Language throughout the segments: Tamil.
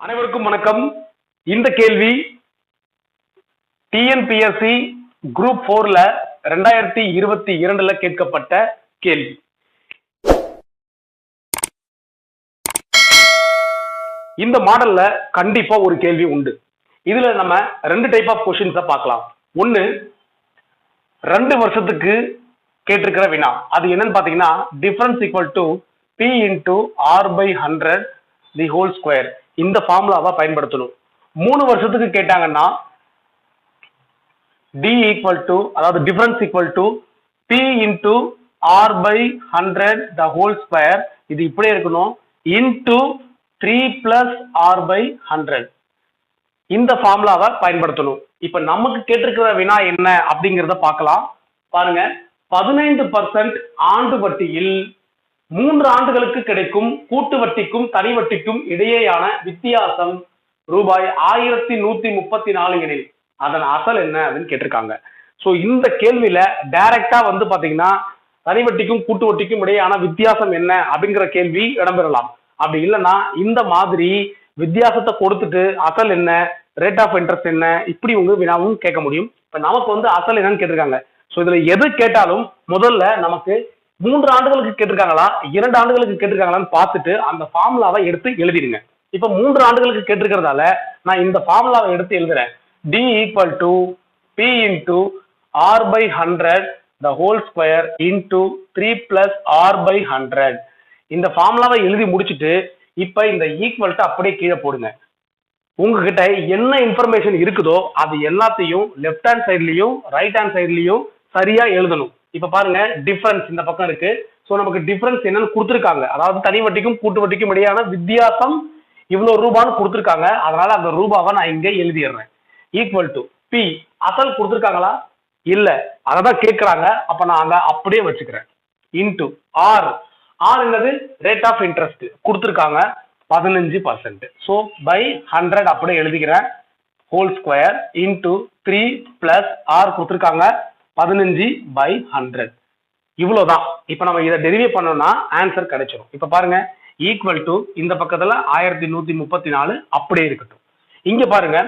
அனைவருக்கும் வணக்கம். இந்த கேள்வி டிஎன்பிஎஸ்சி குரூப் 4ல 2022ல கேட்கப்பட்ட கேள்வி. இந்த மாடல்ல கண்டிப்பா ஒரு கேள்வி உண்டு. இதுல நம்ம ரெண்டு டைப் ஆஃப் கொஸ்டின்ஸை பார்க்கலாம். ஒன்னு 2 வருஷத்துக்கு கேட்டிருக்கிற வினா. அது என்னன்னு பாத்தீங்கன்னா difference equal to P into R by 100 the whole square. இந்த ஃபார்முலாவை பயன்படுத்தணும். 3 வருஷத்துக்கு கேட்டாங்கன்னா டி ஈக்குவல் டு அதாவது difference equal to P into R by 100 the whole square. இது இப்படியே இருக்கணும். இன்டு 3 பிளஸ் ஆர் பை 100 இந்த ஃபார்முலாவை பயன்படுத்தணும். இப்ப நமக்கு கேட்டிருக்கிற வினா என்ன அப்படிங்கிறத பார்க்கலாம். பாருங்க, 15% ஆண்டு வட்டியில் 3 ஆண்டுகளுக்கு கிடைக்கும் கூட்டு வட்டிக்கும் தனி வட்டிக்கும் இடையேயான வித்தியாசம் ரூபாய் 1134 எனில் அதன் அசல் என்ன அப்படின்னு கேட்டிருக்காங்க. சோ இந்த கேள்வியில டைரக்டா வந்து பாத்தீங்கன்னா தனி வட்டிக்கும் கூட்டு வட்டிக்கும் இடையேயான வித்தியாசம் என்ன அப்படிங்கிற கேள்வி இடம்பெறலாம். அப்படி இல்லைன்னா இந்த மாதிரி வித்தியாசத்தை கொடுத்துட்டு அசல் என்ன, ரேட் ஆஃப் இன்ட்ரெஸ்ட் என்ன, இப்படி உங்க வினாவும் கேட்க முடியும். இப்ப நமக்கு வந்து அசல் என்னன்னு கேட்டிருக்காங்க. சோ இதுல எது கேட்டாலும் முதல்ல நமக்கு 3 ஆண்டுகளுக்கு கேட்டிருக்காங்களா 2 ஆண்டுகளுக்கு கேட்டிருக்காங்களான்னு பார்த்துட்டு அந்த ஃபார்முலாவை எடுத்து எழுதிடுங்க. இப்ப 3 ஆண்டுகளுக்கு கேட்டிருக்கிறதால நான் இந்த ஃபார்முலாவை எடுத்து எழுதுறேன். D equal to P into R by 100 the whole square into 3 plus R by 100. இந்த ஃபார்முலாவை எழுதி முடிச்சுட்டு இப்ப இந்த ஈக்குவல் டு அப்படியே கீழே போடுங்க. உங்ககிட்ட என்ன இன்ஃபர்மேஷன் இருக்குதோ அது எல்லாத்தையும் லெஃப்ட் ஹேண்ட் சைட்லயும் ரைட் ஹேண்ட் சைட்லயும் சரியா எழுதணும். இப்ப பாருங்க, டிஃபரன்ஸ் இந்த பக்கம் இருக்கு. சோ நமக்கு டிஃபரன்ஸ் என்னன்னு கொடுத்துருக்காங்க. அதாவது தனி வட்டிக்கும் கூட்டு வட்டிக்கும் இடையான வித்தியாசம் இவ்வளவு ரூபான்னு கொடுத்துருக்காங்க. அதனால அந்த ரூபாவை நான் இங்க எழுதிடுறேன். ஈக்குவல் டு பி அசல் கொடுத்துருக்காங்களா இல்ல, அததான் கேட்கிறாங்க. அப்ப நான் அங்க அப்படியே வச்சுக்கிறேன். இன்டு ஆர், ஆர் என்னது ரேட் ஆஃப் இன்ட்ரெஸ்ட் கொடுத்துருக்காங்க 15%. ஸோ பை 100 அப்படியே எழுதிக்கிறேன். Whole square into 3 plus R கொடுத்துருக்காங்க 15 பை 100. இவ்வளவுதான். இப்ப நம்ம இதை டெரிவேட் பண்ணோம்னா ஆன்சர் கிடைச்சிடும். இப்ப பாருங்க, ஈக்குவல் டு இந்த பக்கத்துல 1134 அப்படியே இருக்கட்டும். இங்க பாருங்க,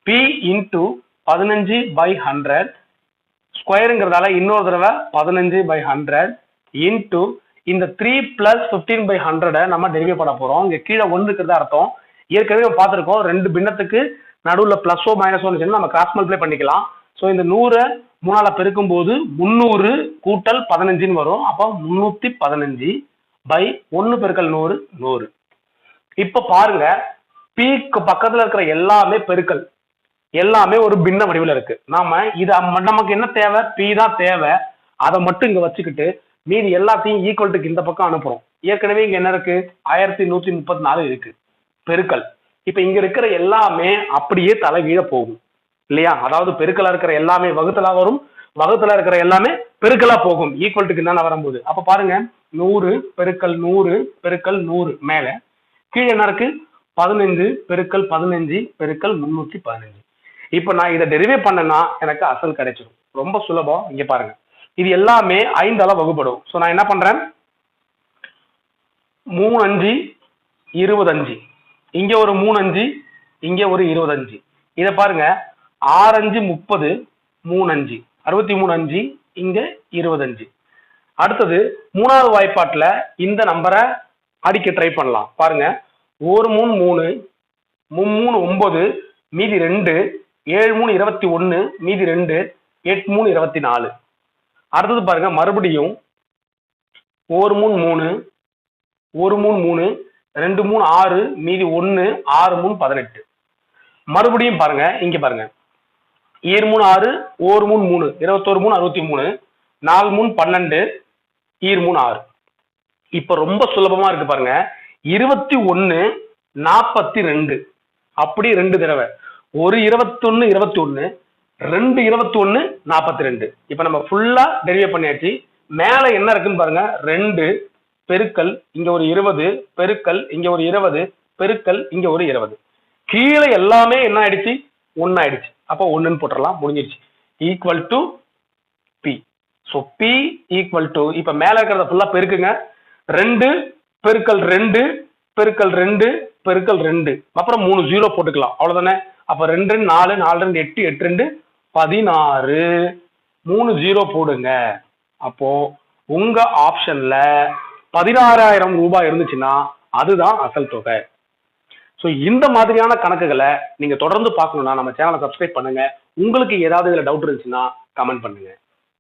பி இன்டு 15 பை 100 ஸ்கொயருங்கிறதால இன்னொரு தடவை 15 பை 100 இன்டு இந்த 3 பிளஸ் 15 பை 100 நம்ம டெரிவேட் பண்ண போறோம். இங்க கீழே 1 இருக்கிறதா அர்த்தம். ஏற்கனவே பார்த்திருக்கோம், 2 பின்னத்துக்கு நடுவில் பிளஸோ மைனஸோ நம்ம கிராஸ் மல்டிப்ளை பண்ணிக்கலாம். ஸோ இந்த 100 3ஆல பெருக்கும் போது 300 கூட்டல் 15 வரும். அப்போ 315 பை 1 பெருக்கல் 100 100. இப்ப பாருங்க, பீக்கு பக்கத்துல இருக்கிற எல்லாமே பெருக்கல், எல்லாமே ஒரு பின்ன வடிவில் இருக்கு. நாம இது நமக்கு என்ன தேவை, பி தான் தேவை. அதை மட்டும் இங்க வச்சுக்கிட்டு மீதி எல்லாத்தையும் ஈக்குவல்ட்டுக்கு இந்த பக்கம் அனுப்புறோம். ஏற்கனவே இங்க என்ன இருக்கு 1134 இருக்கு பெருக்கல். இப்ப இங்க இருக்கிற எல்லாமே அப்படியே தலைகீழ போகும் இல்லையா? அதாவது பெருக்கலா இருக்கிற எல்லாமே வகுத்தலா வரும், வகுத்தலா இருக்கிற எல்லாமே பெருக்கலா போகும் ஈக்குவல்ட்டுக்கு என்ன வரும்போது. அப்ப பாருங்க, 100 பெருக்கல் 100 பெருக்கல் 100 மேல, கீழே என்ன இருக்கு 15 பெருக்கல் 15 பெருக்கல் 315. இப்ப நான் இதை டெரிவேட் பண்ணனா எனக்கு அசல் கிடைச்சிடும். ரொம்ப சுலபம். இங்க பாருங்க, இது எல்லாமே 5ஆல வகுப்படும். ஸோ நான் என்ன பண்றேன், 3 5 25, இங்க ஒரு 3 5 இங்க ஒரு 25. இதை பாருங்க, 6 5 30 3 5 63 5 இங்க 25. அடுத்தது 3வது வாய்ப்பாட்டுல இந்த நம்பரை அடிக்க ட்ரை பண்ணலாம். பாருங்க, 1 3 3 3 9 மீதி 2 7 3 21 மீதி 2 8 3 24. அடுத்தது பாருங்க, மறுபடியும் 1 3 3 1 3 3 2 3 6 மீதி 1 6 3 18. மறுபடியும் பாருங்க, இங்க பாருங்க, 7 3 6 1 3 3 21 3 63 4 3 12 7 3 6. இப்ப ரொம்ப சுலபமா இருக்கு பாருங்க, 21 42 அப்படி 2 தடவை, ஒரு 21 21 2 21 42. இப்ப நம்ம ஃபுல்லா டெரிவேட் பண்ணியாச்சு. மேல என்ன இருக்குன்னு பாருங்க, 2 பெருக்கல் இங்க ஒரு 20 பெருக்கல் இங்க ஒரு 20 பெருக்கல் இங்க ஒரு 20. கீழே எல்லாமே என்ன ஆயிடுச்சு 1 ஆயிடுச்சு. அப்போ 1ன்னு போட்டுடலாம், முடிஞ்சிருச்சு. Equal to P. So P equal to, இப்ப மேல இருக்கிறத ஃபுல்லா பெருக்குங்க, 2 பெருக்கல் 2 பெருக்கல் 2 பெருக்கல் 2 அப்புறம் 3 0 போட்டுக்கலாம் அவ்வளவுதானே. அப்ப 2 4 4 2 8 8 2 16 3 0 போடுங்க. அப்போ உங்க ஆப்ஷன்ல 16,000 ரூபாய் இருந்துச்சுன்னா அதுதான் அசல் தொகை. ஸோ இந்த மாதிரியான கணக்குகளை நீங்க தொடர்ந்து பார்க்கணும்னா நம்ம சேனலை சப்ஸ்கிரைப் பண்ணுங்க. உங்களுக்கு ஏதாவது இதுல டவுட் இருந்துச்சுன்னா கமெண்ட் பண்ணுங்க.